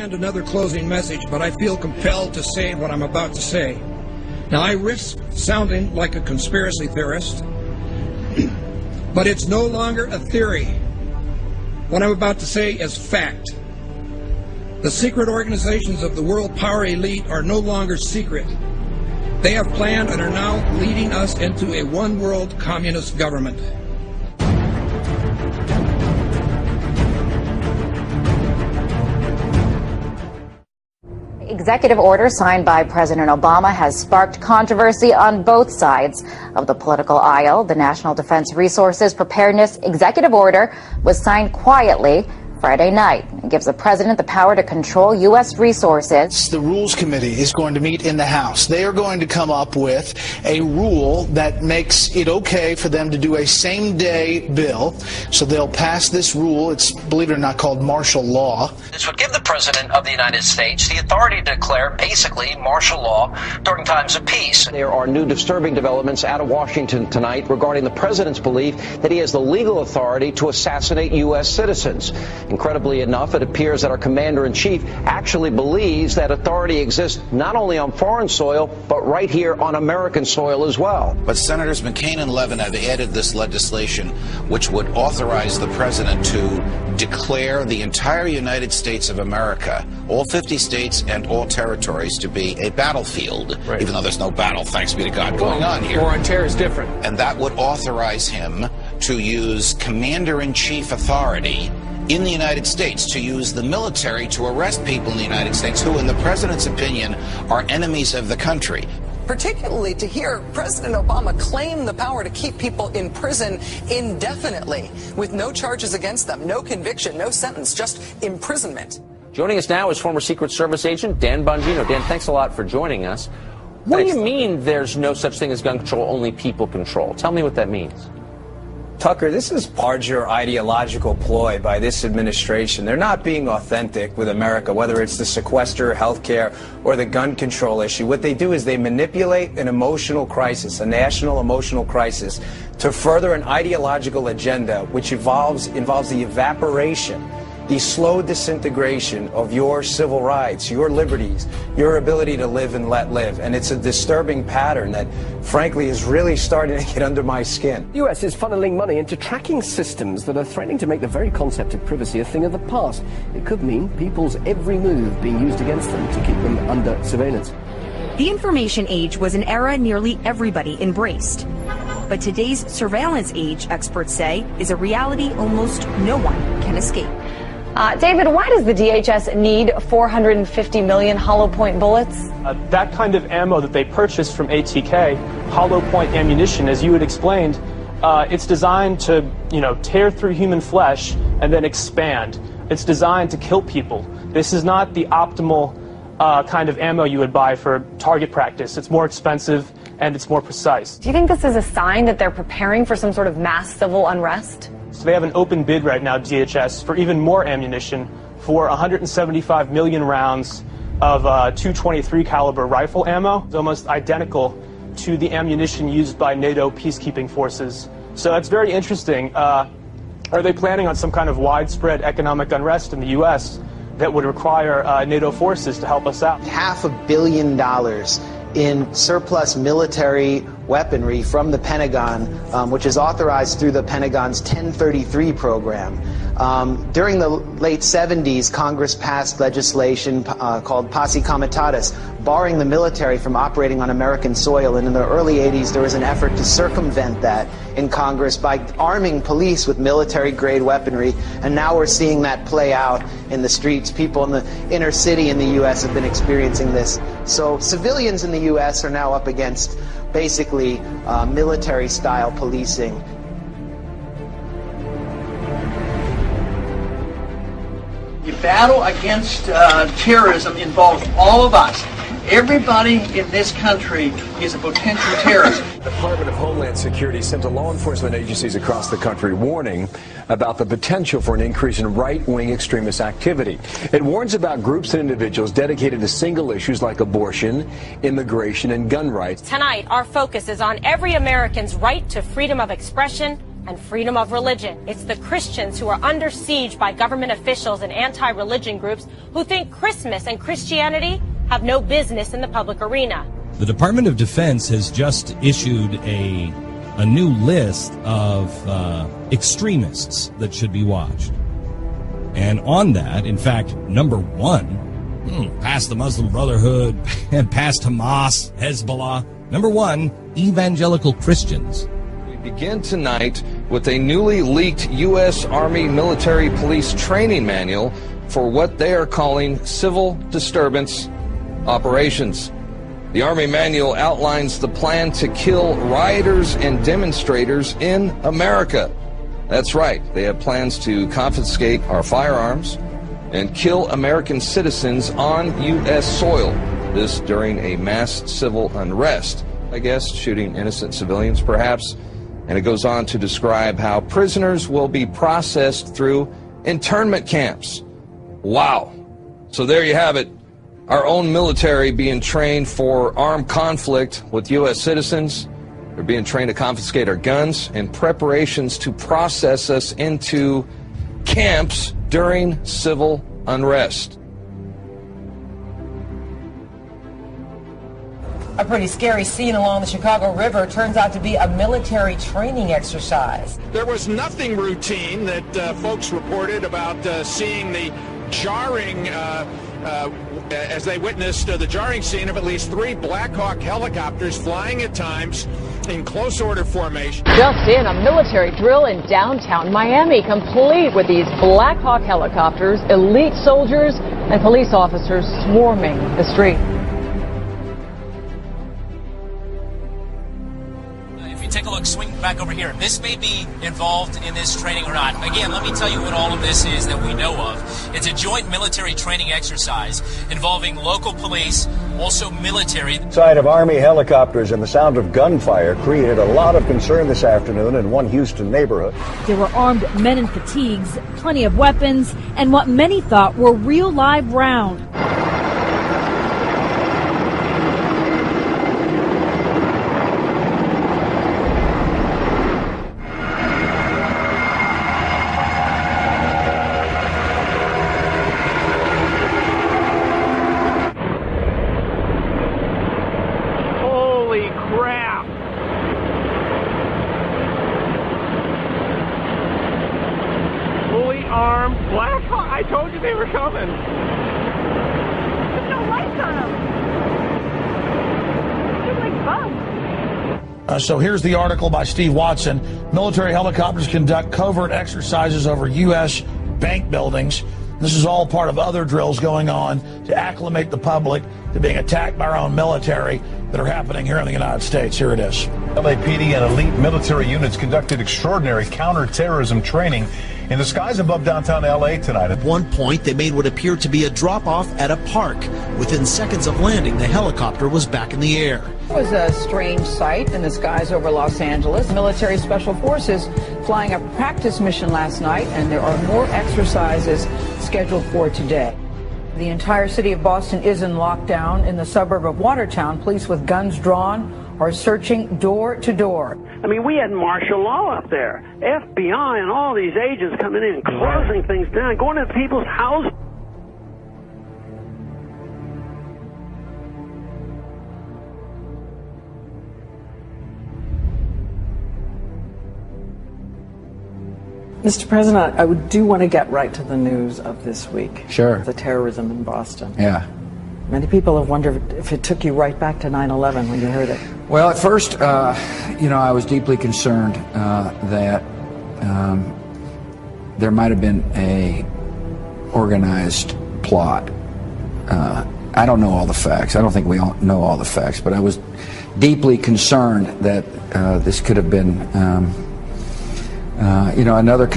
planned another closing message, but I feel compelled to say what I'm about to say. Now, I risk sounding like a conspiracy theorist, but it's no longer a theory. What I'm about to say is fact. The secret organizations of the world power elite are no longer secret. They have planned and are now leading us into a one-world communist government. Executive order signed by President Obama has sparked controversy on both sides of the political aisle. The National Defense Resources Preparedness Executive Order was signed quietly Friday night. It gives the president the power to control U.S. resources. The Rules Committee is going to meet in the House. They are going to come up with a rule that makes it okay for them to do a same-day bill. So they'll pass this rule. It's, believe it or not, called martial law. This would give the President of the United States the authority to declare basically martial law during times of peace. There are new disturbing developments out of Washington tonight regarding the President's belief that he has the legal authority to assassinate U.S. citizens. Incredibly enough, it appears that our commander-in-chief actually believes that authority exists not only on foreign soil, but right here on American soil as well. But Senators McCain and Levin have added this legislation which would authorize the president to declare the entire United States of America, all 50 states and all territories, to be a battlefield, right, even though there's no battle, thanks be to God, going on here. War on terror is different. And that would authorize him to use commander-in-chief authority in the United States, to use the military to arrest people in the United States who, in the president's opinion, are enemies of the country. Particularly to hear President Obama claim the power to keep people in prison indefinitely with no charges against them, no conviction, no sentence, just imprisonment. Joining us now is former Secret Service agent Dan Bongino. Dan, thanks a lot for joining us. What do you mean there's no such thing as gun control, only people control? Tell me what that means. Tucker, this is larger ideological ploy by this administration. They're not being authentic with America, whether it's the sequester, healthcare, or the gun control issue. What they do is they manipulate an emotional crisis, a national emotional crisis, to further an ideological agenda which involves the evaporation, the slow disintegration of your civil rights, your liberties, your ability to live and let live. And it's a disturbing pattern that, frankly, is really starting to get under my skin. The U.S. is funneling money into tracking systems that are threatening to make the very concept of privacy a thing of the past. It could mean people's every move being used against them to keep them under surveillance. The information age was an era nearly everybody embraced. But today's surveillance age, experts say, is a reality almost no one can escape. David, why does the DHS need 450 million hollow point bullets? That kind of ammo that they purchased from ATK, hollow point ammunition, as you had explained, it's designed to, tear through human flesh and then expand. It's designed to kill people. This is not the optimal kind of ammo you would buy for target practice. It's more expensive and it's more precise. Do you think this is a sign that they're preparing for some sort of mass civil unrest? So they have an open bid right now, DHS, for even more ammunition, for 175 million rounds of .223 caliber rifle ammo. It's almost identical to the ammunition used by NATO peacekeeping forces. So that's very interesting. Are they planning on some kind of widespread economic unrest in the U.S. that would require NATO forces to help us out? $500 million in surplus military weaponry from the Pentagon, which is authorized through the Pentagon's 1033 program. During the late 70s, Congress passed legislation called Posse Comitatus, barring the military from operating on American soil. And in the early 80s, there was an effort to circumvent that in Congress by arming police with military-grade weaponry. And now we're seeing that play out in the streets. People in the inner city in the U.S. have been experiencing this. So civilians in the U.S. are now up against basically military-style policing. The battle against terrorism involves all of us. Everybody in this country is a potential terrorist. The Department of Homeland Security sent to law enforcement agencies across the country warning about the potential for an increase in right-wing extremist activity. It warns about groups and individuals dedicated to single issues like abortion, immigration, and gun rights. Tonight, our focus is on every American's right to freedom of expression and freedom of religion. It's the Christians who are under siege by government officials and anti-religion groups who think Christmas and Christianity have no business in the public arena. The Department of Defense has just issued a new list of extremists that should be watched. And on that, in fact, number one, past the Muslim Brotherhood and past Hamas, Hezbollah, number one, evangelical Christians. We begin tonight with a newly leaked U.S. Army military police training manual for what they are calling civil disturbance operations. The Army manual outlines the plan to kill rioters and demonstrators in America. That's right, they have plans to confiscate our firearms and kill American citizens on U.S. soil. This during a mass civil unrest, I guess, shooting innocent civilians perhaps. And it goes on to describe how prisoners will be processed through internment camps. Wow. So there you have it. Our own military being trained for armed conflict with U.S. citizens. They're being trained to confiscate our guns in preparations to process us into camps during civil unrest. A pretty scary scene along the Chicago River turns out to be a military training exercise. There was nothing routine that folks reported about seeing the jarring as they witnessed the jarring scene of at least 3 Black Hawk helicopters flying at times in close order formation. Just in, a military drill in downtown Miami, complete with these Black Hawk helicopters, elite soldiers, and police officers swarming the street. Take a look, swing back over here. This may be involved in this training or not. Again, let me tell you what all of this is that we know of. It's a joint military training exercise involving local police, also military. Sight of Army helicopters and the sound of gunfire created a lot of concern this afternoon in one Houston neighborhood. There were armed men in fatigues, plenty of weapons, and what many thought were real live rounds. I told you they were coming. There's no lights on them. They're like bugs. So here's the article by Steve Watson. Military helicopters conduct covert exercises over U.S. bank buildings. This is all part of other drills going on to acclimate the public to being attacked by our own military that are happening here in the United States. Here it is. LAPD and elite military units conducted extraordinary counterterrorism training in the skies above downtown LA tonight. At one point, they made what appeared to be a drop-off at a park. Within seconds of landing, the helicopter was back in the air. It was a strange sight in the skies over Los Angeles. Military Special Forces flying a practice mission last night, and there are more exercises scheduled for today. The entire city of Boston is in lockdown. In the suburb of Watertown, police with guns drawn are searching door to door. I mean, we had martial law up there. FBI and all these agents coming in, closing things down, going to people's houses. Mr. President, I do want to get right to the news of this week. Sure. The terrorism in Boston. Yeah. Many people have wondered if it took you right back to 9/11 when you heard it. Well, at first, I was deeply concerned that there might have been a organized plot. I don't know all the facts. I don't think we all know all the facts, but I was deeply concerned that this could have been, another